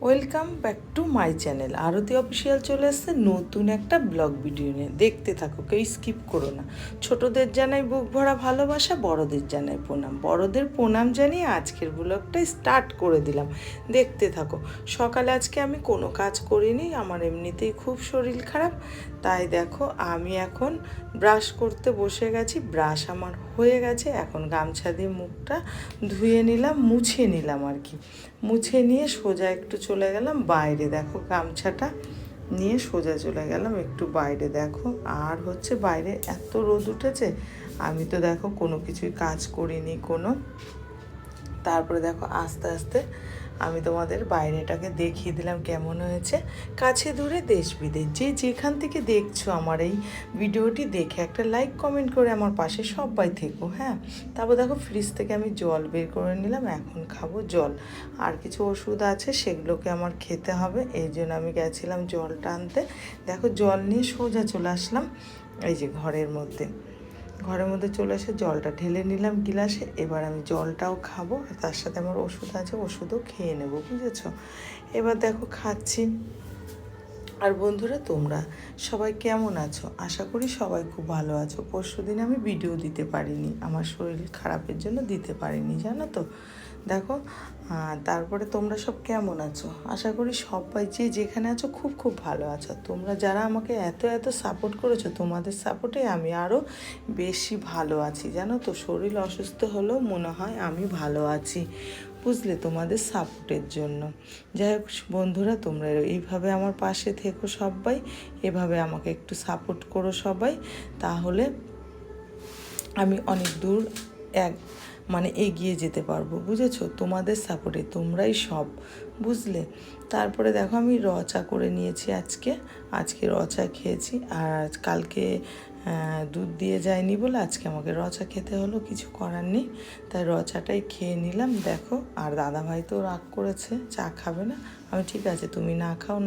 Welcome back to my channel. Aarti official চলে আসছে নতুন একটা ব্লগ ভিডিও নিয়ে। দেখতে থাকো, কেউ স্কিপ করো না। ছোটদের জানাই বুক ভরা ভালোবাসা, বড়দের জানাই প্রণাম। বড়দের প্রণাম জানিয়ে আজকের ব্লগটা স্টার্ট করে দিলাম। দেখতে থাকো। সকালে আজকে আমি কোনো কাজ করিনি, আমার এমনিতেই খুব শরীর খারাপ। তাই দেখো আমি এখন ব্রাশ করতে বসে গেছি। ব্রাশ আমার হয়ে গেছে, এখন গামছা দিয়ে মুখটা ধুয়ে নিলাম, মুছে নিলাম আর কি। মুছে নিয়ে সোজা একটু চলে গেলাম বাইরে। দেখো গামছাটা নিয়ে সোজা চলে গেলাম একটু বাইরে। দেখো আর হচ্ছে বাইরে এত রোদ উঠেছে, আমি তো দেখো কোনো কিছুই কাজ করিনি কোনো। তারপরে দেখো আস্তে আস্তে আমি তোমাদের বাইরেটাকে দেখিয়ে দিলাম কেমন হয়েছে। কাছে দূরে দেশ বিদেশ যে যেখান থেকে দেখছো আমার এই ভিডিওটি, দেখে একটা লাইক কমেন্ট করে আমার পাশে সবাই থেকো। হ্যাঁ, তারপর দেখো ফ্রিজ থেকে আমি জল বের করে নিলাম, এখন খাবো জল। আর কিছু ওষুধ আছে সেগুলোকে আমার খেতে হবে, এই জন্য আমি গেছিলাম জলটা আনতে। দেখো জল নিয়ে সোজা চলে আসলাম এই যে ঘরের মধ্যে চলে এসে জলটা ঢেলে নিলাম গিলাসে। এবার আমি জলটাও খাবো, আর তার সাথে আমার ওষুধ আছে, ওষুধও খেয়ে নেবো, বুঝেছো? এবার দেখো খাচ্ছি। আর বন্ধুরা, তোমরা সবাই কেমন আছো? আশা করি সবাই খুব ভালো আছো। পরশুদিন আমি ভিডিও দিতে পারিনি, আমার শরীর খারাপের জন্য দিতে পারিনি, জানো তো। দেখো তারপরে তোমরা সব কেমন আছো? আশা করি সবাই যে যেখানে আছো খুব খুব ভালো আছো। তোমরা যারা আমাকে এত এত সাপোর্ট করেছো, তোমাদের সাপোর্টে আমি আরও বেশি ভালো আছি, জানো তো। শরীর অসুস্থ হলেও মনে হয় আমি ভালো আছি, বুঝলে, তোমাদের সাপোর্টের জন্য। যাই হোক বন্ধুরা, তোমরা এইভাবে আমার পাশে থেকো সবাই, এভাবে আমাকে একটু সাপোর্ট করো সবাই, তাহলে আমি অনেক দূর এগিয়ে যেতে পারবো, বুঝেছো? তোমাদের সাপোর্টে, তোমরাই সব, বুঝলে। তারপরে দেখো আমি চা করে নিয়েছি আজকে চা খেয়েছি। আর কালকে দুধ দিয়ে যায়নি বলে আজকে আমাকে চা খেতে হলো, কিছু করার নেই। তাই চাটাই খেয়ে নিলাম। দেখো আর দাদাভাই তো রাগ করেছে, চা খাবে না। আমি ঠিক আছে, তুমি না খাও,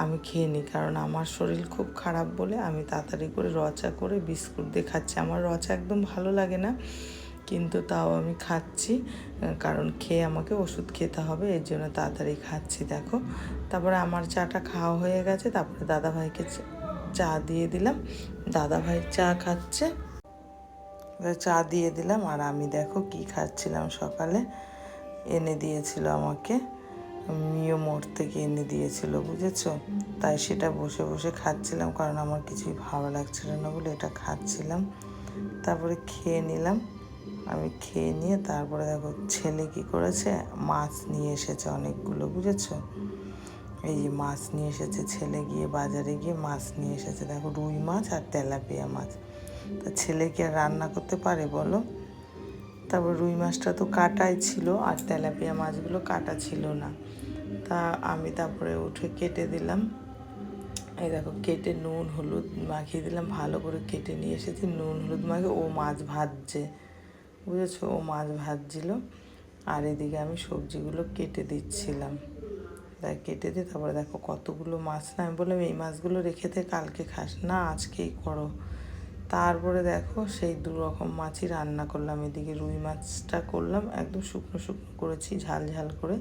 আমি খেয়ে নিই, কারণ আমার শরীর খুব খারাপ বলে আমি তাড়াতাড়ি করে চা করে বিস্কুট দিয়ে খাচ্ছি। আমার চা একদম ভালো লাগে না, কিন্তু তাও আমি খাচ্ছি, কারণ খেয়ে আমাকে ওষুধ খেতে হবে, এর জন্য তাড়াতাড়ি খাচ্ছি। দেখো তারপরে আমার চাটা খাওয়া হয়ে গেছে, তারপরে দাদাভাইকে চা দিয়ে দিলাম। দাদাভাই চা খাচ্ছে, চা দিয়ে দিলাম। আর আমি দেখো কি খাচ্ছিলাম, সকালে এনে দিয়েছিল আমাকে মিও মোড় থেকে এনে দিয়েছিল, বুঝেছো? তাই সেটা বসে বসে খাচ্ছিলাম, কারণ আমার কিছুই ভালো লাগছিল না বলে এটা খাচ্ছিলাম। তারপরে খেয়ে নিলাম। আমি খেয়ে নিয়ে তারপরে দেখো ছেলে কি করেছে, মাছ নিয়ে এসেছে অনেকগুলো, বুঝেছো? এই যে মাছ নিয়ে এসেছে ছেলে, গিয়ে বাজারে গিয়ে মাছ নিয়ে এসেছে। দেখো রুই মাছ আর তেলাপিয়া মাছ। তা ছেলে কি আর রান্না করতে পারে বলো? তারপর রুই মাছটা তো কাটাই ছিল, আর তেলাপিয়া মাছগুলো কাটা ছিল না। তা আমি তারপরে উঠে কেটে দিলাম। এই দেখো কেটে নুন হলুদ মাখিয়ে দিলাম, ভালো করে কেটে নিয়ে এসেছি নুন হলুদ মাখিয়ে। ও মাছ ভাজছে, বুঝেছো? ও মাছ ভাজছিল, আর এদিকে আমি সবজিগুলো কেটে দিচ্ছিলাম। তাই কেটে দিয়ে তারপরে দেখো কতগুলো মাছ, না আমি বললাম এই মাছগুলো রেখে দে, কালকে খাস না, আজকেই করো। তারপরে দেখো সেই 2 রকম মাছই রান্না করলাম। এদিকে রুই মাছটা করলাম একদম শুকনো শুকনো করেছি, ঝাল ঝাল করে,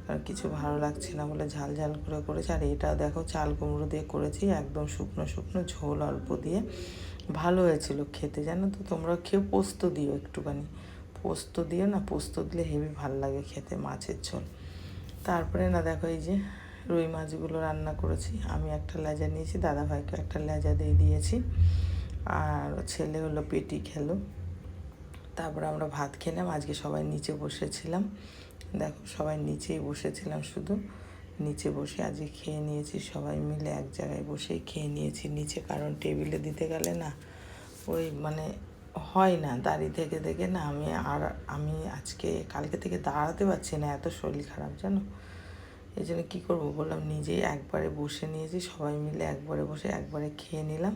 আর কিছু ভালো লাগছে না বলে ঝাল ঝাল করে করেছি। আর এটা দেখো চাল কুমড়ো দিয়ে করেছি, একদম শুকনো শুকনো, ঝোল অল্প দিয়ে, ভালো হয়েছিল খেতে, জানো তো। তোমরা খেয়ে পোস্ত দিও একটুখানি, পোস্ত দিও না, পোস্ত দিলে হেবি ভাল লাগে খেতে মাছের ঝোল। তারপরে না দেখো এই যে রুই মাছগুলো রান্না করেছি, আমি একটা লেজা নিয়েছি, দাদাভাইকে একটা লেজা দিয়ে দিয়েছি, আর ছেলে হলো পেটি খেলো। তারপরে আমরা ভাত খেলাম। আজকে সবাই নিচে বসেছিলাম, দেখো সবাই নিচেই বসেছিলাম, শুধু নিচে বসে আজকে খেয়ে নিয়েছি, সবাই মিলে এক জায়গায় বসেই খেয়ে নিয়েছি নিচে। কারণ টেবিলে দিতে গেলে না ওই হয় না, দাঁড়িয়ে থেকে থেকে না আমি আজকে কালকে থেকে দাঁড়াতে পারছি না, এত শরীর খারাপ, জানো। এই জন্য কী করবো বললাম, নিজেই একবারে বসে নিয়েছি, সবাই মিলে একবারে বসে একবারে খেয়ে নিলাম,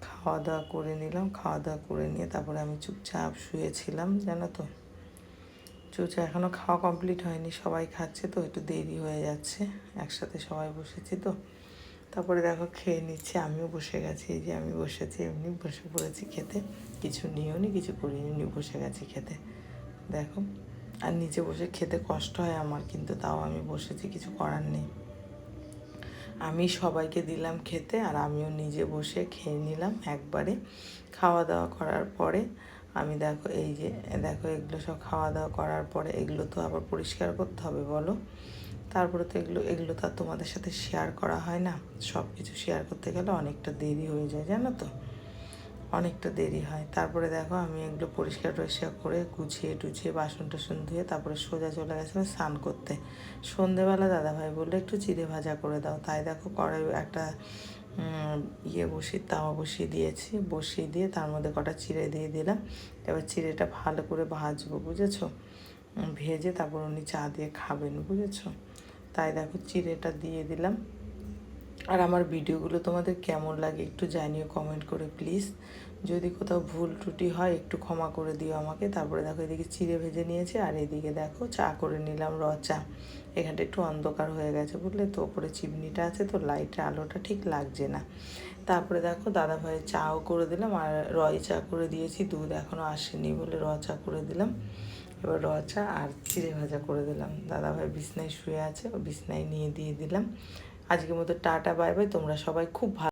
খাওয়া দাওয়া করে নিলাম। খাওয়া দাওয়া করে নিয়ে তারপরে আমি চুপচাপ শুয়েছিলাম, জানো তো। চুপচাপ, এখনও খাওয়া কমপ্লিট হয়নি, সবাই খাচ্ছে তো একটু দেরি হয়ে যাচ্ছে, একসাথে সবাই বসেছি তো। তারপরে দেখো খেয়ে নিচ্ছে, আমিও বসে গেছি, এই যে আমি বসেছি, এমনি বসে পড়েছি খেতে, কিছু নিও নি, কিছু করিনি, বসে গেছি খেতে। দেখো আর নিচে বসে খেতে কষ্ট হয় আমার, কিন্তু তাও আমি বসেছি, কিছু করার নেই। আমি সবাইকে দিলাম খেতে আর আমিও নিজে বসে খেয়ে নিলাম একবারে। খাওয়া দাওয়া করার পরে আমি দেখো এই যে দেখো এগুলো সব খাওয়া দাওয়া করার পরে এগুলো তো আবার পরিষ্কার করতে হবে বলো। তারপরে তো এগুলো তো আর তোমাদের সাথে শেয়ার করা হয় না, সব কিছু শেয়ার করতে গেলে অনেকটা দেরি হয়ে যায় জানো তো, অনেকটা দেরি হয়। তারপরে দেখো আমি এগুলো পরিষ্কার টরিষ্কার করে গুছিয়ে টুছিয়ে বাসন টাসন ধুয়ে তারপরে সোজা চলে গেছিলাম স্নান করতে। সন্ধেবেলা দাদাভাই বললো একটু চিড়ে ভাজা করে দাও, তাই দেখো কড়াই একটা তাওয়া বসিয়ে দিয়েছি, বসিয়ে দিয়ে তার মধ্যে কটা চিড়ে দিয়ে দিলাম। এবার চিড়েটা ভালো করে ভাজবো বুঝেছো, ভেজে তারপর উনি চা দিয়ে খাবেন বুঝেছো। তাই দেখো চিড়েটা দিয়ে দিলাম। আর আমার ভিডিওগুলো তোমাদের কেমন লাগে একটু জানিও কমেন্ট করে প্লিজ। যদি কোথাও ভুল ত্রুটি হয় একটু ক্ষমা করে দিও আমাকে। তারপরে দেখো এদিকে চিড়ে ভেজে নিয়েছে আর এদিকে দেখো চা করে নিলাম চা। এখানটা একটু অন্ধকার হয়ে গেছে বুঝলে তো, ওপরে চিমনিটা আছে তো লাইটের আলোটা ঠিক লাগছে না। তারপরে দেখো দাদা ভাইয়ের চাও করে দিলাম আর চা করে দিয়েছি, দুধ এখনও আসেনি বলে চা করে দিলাম। এবার চা আর চিড়ে ভাজা করে দিলাম। দাদাভাই বিছনায় শুয়ে আছে, বিছনায় নিয়ে দিয়ে দিলাম। আজকের মতো টাটা বাই বাই, তোমরা সবাই খুব ভালো